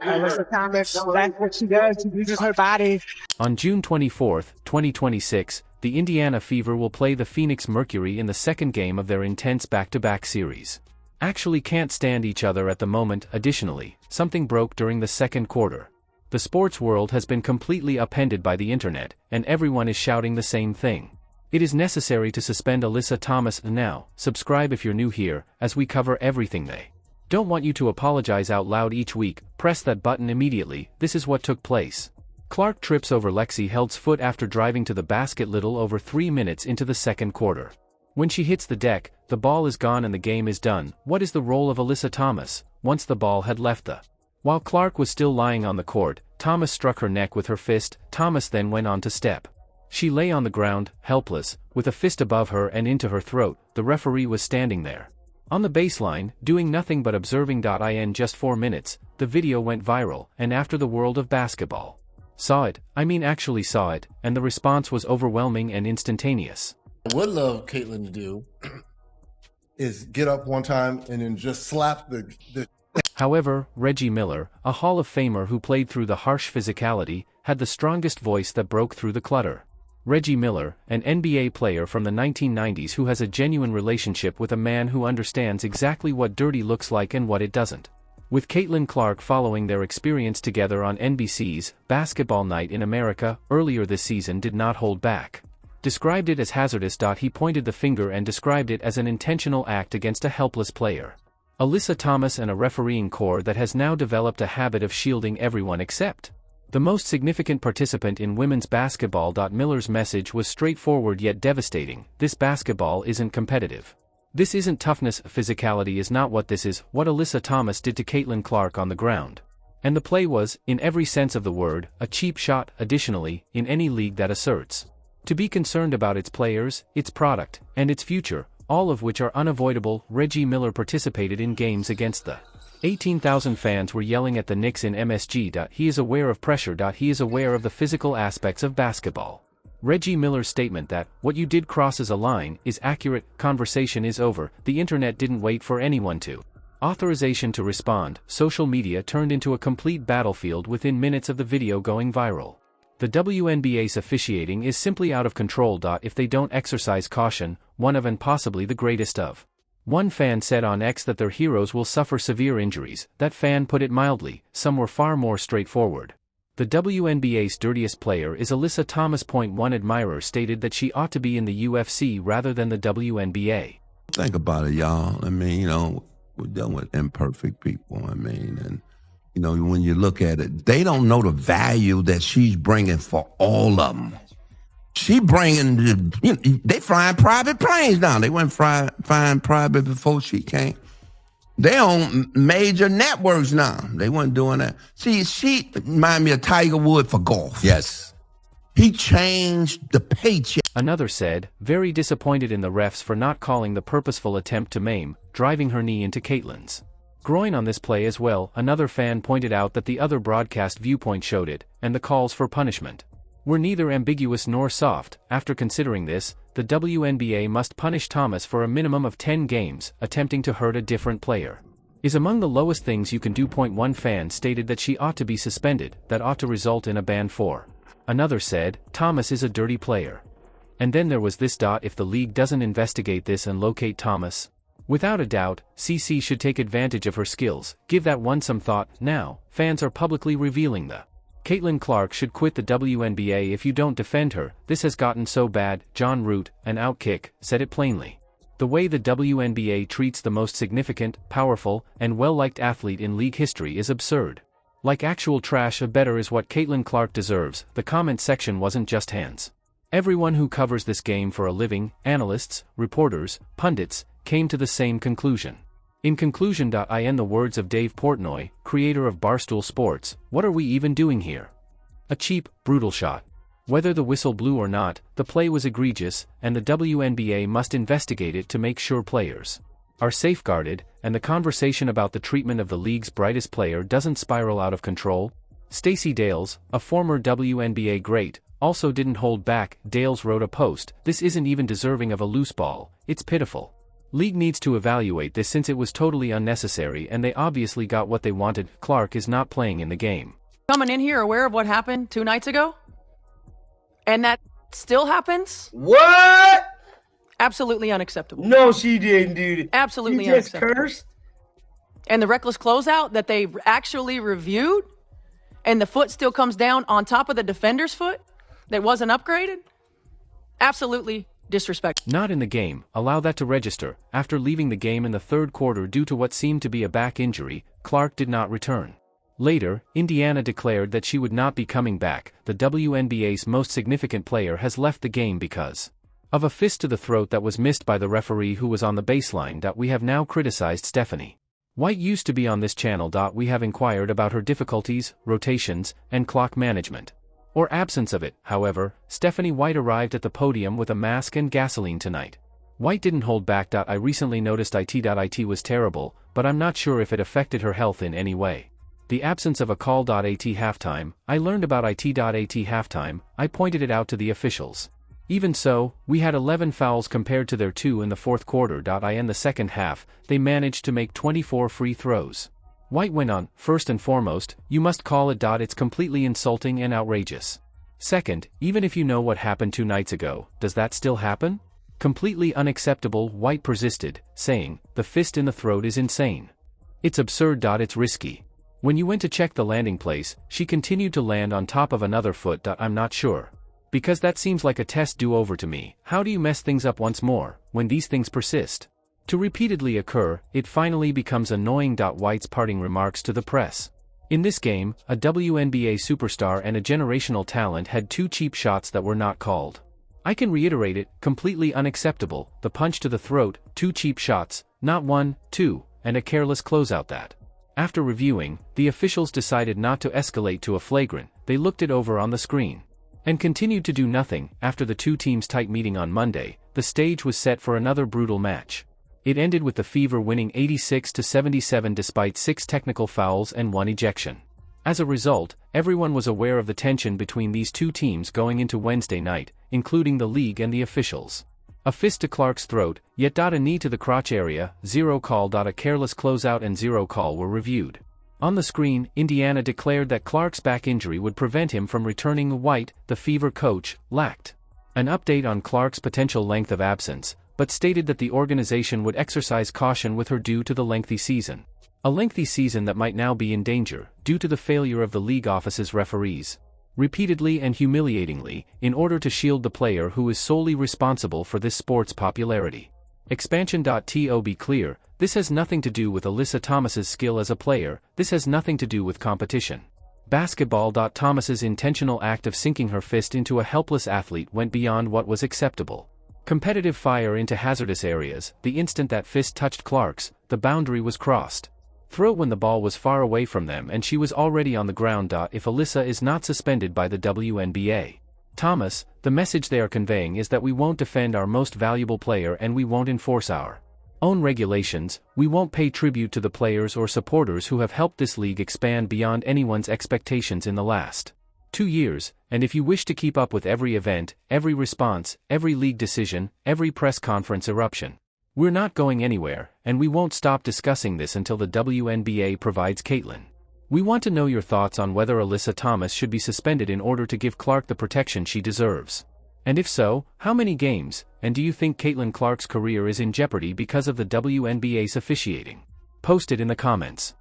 Alyssa Thomas, that's what she does. She uses her body. On June 24, 2026, the Indiana Fever will play the Phoenix Mercury in the second game of their intense back-to-back series. Actually can't stand each other at the moment. Additionally, something broke during the second quarter. The sports world has been completely upended by the internet, and everyone is shouting the same thing. It is necessary to suspend Alyssa Thomas now. Subscribe if you're new here, as we cover everything they don't want you to apologize out loud each week. Press that button immediately. This is what took place. Clark trips over Lexi Held's foot after driving to the basket little over 3 minutes into the second quarter. When she hits the deck, the ball is gone and the game is done. What is the role of Alyssa Thomas? Once the ball had left the while Clark was still lying on the court, Thomas struck her neck with her fist. Thomas then went on to step. She lay on the ground, helpless, with a fist above her and into her throat. The referee was standing there on the baseline, doing nothing but observing. In just 4 minutes, the video went viral, and after the world of basketball actually saw it, and the response was overwhelming and instantaneous. I would love Caitlyn to do is get up one time and then just slap the However, Reggie Miller, a Hall of Famer who played through the harsh physicality, had the strongest voice that broke through the clutter. Reggie Miller, an NBA player from the 1990s who has a genuine relationship with a man who understands exactly what dirty looks like and what it doesn't. With Caitlin Clark following their experience together on NBC's Basketball Night in America earlier this season, did not hold back. Described it as hazardous. He pointed the finger and described it as an intentional act against a helpless player. Alyssa Thomas and a refereeing corps that has now developed a habit of shielding everyone except the most significant participant in women's basketball. Miller's message was straightforward yet devastating. This basketball isn't competitive. This isn't toughness. Physicality is not what this is. What Alyssa Thomas did to Caitlin Clark on the ground. And the play was, in every sense of the word, a cheap shot. Additionally, in any league that asserts to be concerned about its players, its product, and its future, all of which are unavoidable, Reggie Miller participated in games against the 18,000 fans were yelling at the Knicks in MSG. He is aware of pressure. He is aware of the physical aspects of basketball. Reggie Miller's statement that, "What you did crosses a line," is accurate. Conversation is over. The internet didn't wait for anyone to authorization to respond. Social media turned into a complete battlefield within minutes of the video going viral. The WNBA's officiating is simply out of control. If they don't exercise caution, one of and possibly the greatest of. One fan said on X that their heroes will suffer severe injuries. That fan put it mildly. Some were far more straightforward. The WNBA's dirtiest player is Alyssa Thomas. One admirer stated that she ought to be in the UFC rather than the WNBA. Think about it, y'all. I mean, we're dealing with imperfect people. And when you look at it, they don't know the value that she's bringing for all of them. She bringing, they flying private planes now. They went flying private before she came. They on major networks now. They weren't doing that. See, she remind me of Tiger Woods for golf. Yes. He changed the paycheck. Another said, very disappointed in the refs for not calling the purposeful attempt to maim, driving her knee into Caitlin's groin on this play as well. Another fan pointed out that the other broadcast viewpoint showed it, and the calls for punishment were neither ambiguous nor soft. After considering this, the WNBA must punish Thomas for a minimum of 10 games. Attempting to hurt a different player is among the lowest things you can do. One fan stated that she ought to be suspended, that ought to result in a ban for. Another said, Thomas is a dirty player. And then there was this. If the league doesn't investigate this and locate Thomas, without a doubt, CC should take advantage of her skills. Give that one some thought. Now, fans are publicly revealing the Caitlin Clark should quit the WNBA if you don't defend her. This has gotten so bad. John Root, an Outkick, said it plainly. The way the WNBA treats the most significant, powerful, and well-liked athlete in league history is absurd. Like actual trash. A better is what Caitlin Clark deserves. The comment section wasn't just hands. Everyone who covers this game for a living, analysts, reporters, pundits, came to the same conclusion. In conclusion, in the words of Dave Portnoy, creator of Barstool Sports, what are we even doing here? A cheap, brutal shot. Whether the whistle blew or not, the play was egregious, and the WNBA must investigate it to make sure players are safeguarded, and the conversation about the treatment of the league's brightest player doesn't spiral out of control. Stacey Dales, a former WNBA great, also didn't hold back. Dales wrote a post, "This isn't even deserving of a loose ball, it's pitiful." League needs to evaluate this since it was totally unnecessary and they obviously got what they wanted. Clark is not playing in the game. Coming in here aware of what happened 2 nights ago? And that still happens? What? Absolutely unacceptable. No, she didn't, dude. Absolutely She just unacceptable. cursed. And the reckless closeout that they actually reviewed, and the foot still comes down on top of the defender's foot that wasn't upgraded? Absolutely disrespectful. Not in the game. Allow that to register. After leaving the game in the third quarter due to what seemed to be a back injury, Clark did not return. Later, Indiana declared that she would not be coming back. The WNBA's most significant player has left the game because of a fist to the throat that was missed by the referee who was on the baseline. We have now criticized Stephanie White used to be on this channel. We have inquired about her difficulties, rotations, and clock management. Or absence of it. However, Stephanie White arrived at the podium with a mask and gasoline tonight. White didn't hold back. I recently noticed it was terrible, but I'm not sure if it affected her health in any way. The absence of a call. At halftime, I learned about it. Halftime, I pointed it out to the officials. Even so, we had 11 fouls compared to their 2 in the fourth quarter. In the second half, they managed to make 24 free throws. White went on, first and foremost, you must call it. It's completely insulting and outrageous. Second, even if you know what happened 2 nights ago, does that still happen? Completely unacceptable. White persisted, saying, the fist in the throat is insane. It's absurd. It's risky. When you went to check the landing place, she continued to land on top of another foot. I'm not sure. Because that seems like a test do-over to me. How do you mess things up once more, when these things persist to repeatedly occur? It finally becomes annoying. White's parting remarks to the press. In this game, a WNBA superstar and a generational talent had 2 cheap shots that were not called. I can reiterate it, completely unacceptable. The punch to the throat, 2 cheap shots, not 1, 2, and a careless closeout. That after reviewing, the officials decided not to escalate to a flagrant. They looked it over on the screen and continued to do nothing. After the 2 teams' tight meeting on Monday, the stage was set for another brutal match. It ended with the Fever winning 86-77 despite 6 technical fouls and 1 ejection. As a result, everyone was aware of the tension between these 2 teams going into Wednesday night, including the league and the officials. A fist to Clark's throat, yet a knee to the crotch area, 0 call. A careless closeout and 0 call were reviewed. On the screen, Indiana declared that Clark's back injury would prevent him from returning. White, the Fever coach, lacked an update on Clark's potential length of absence, but stated that the organization would exercise caution with her due to the lengthy season. A lengthy season that might now be in danger, due to the failure of the league office's referees, repeatedly and humiliatingly, in order to shield the player who is solely responsible for this sport's popularity. Expansion. To be clear, this has nothing to do with Alyssa Thomas's skill as a player, this has nothing to do with competition. Basketball. Thomas's intentional act of sinking her fist into a helpless athlete went beyond what was acceptable. Competitive fire into hazardous areas. The instant that fist touched Clark's, the boundary was crossed. Throw when the ball was far away from them and she was already on the ground. If Alyssa is not suspended by the WNBA. Thomas, the message they are conveying is that we won't defend our most valuable player and we won't enforce our own regulations, we won't pay tribute to the players or supporters who have helped this league expand beyond anyone's expectations in the last 2 years, and if you wish to keep up with every event, every response, every league decision, every press conference eruption, we're not going anywhere, and we won't stop discussing this until the WNBA provides Caitlin. We want to know your thoughts on whether Alyssa Thomas should be suspended in order to give Clark the protection she deserves. And if so, how many games, and do you think Caitlin Clark's career is in jeopardy because of the WNBA's officiating? Post it in the comments.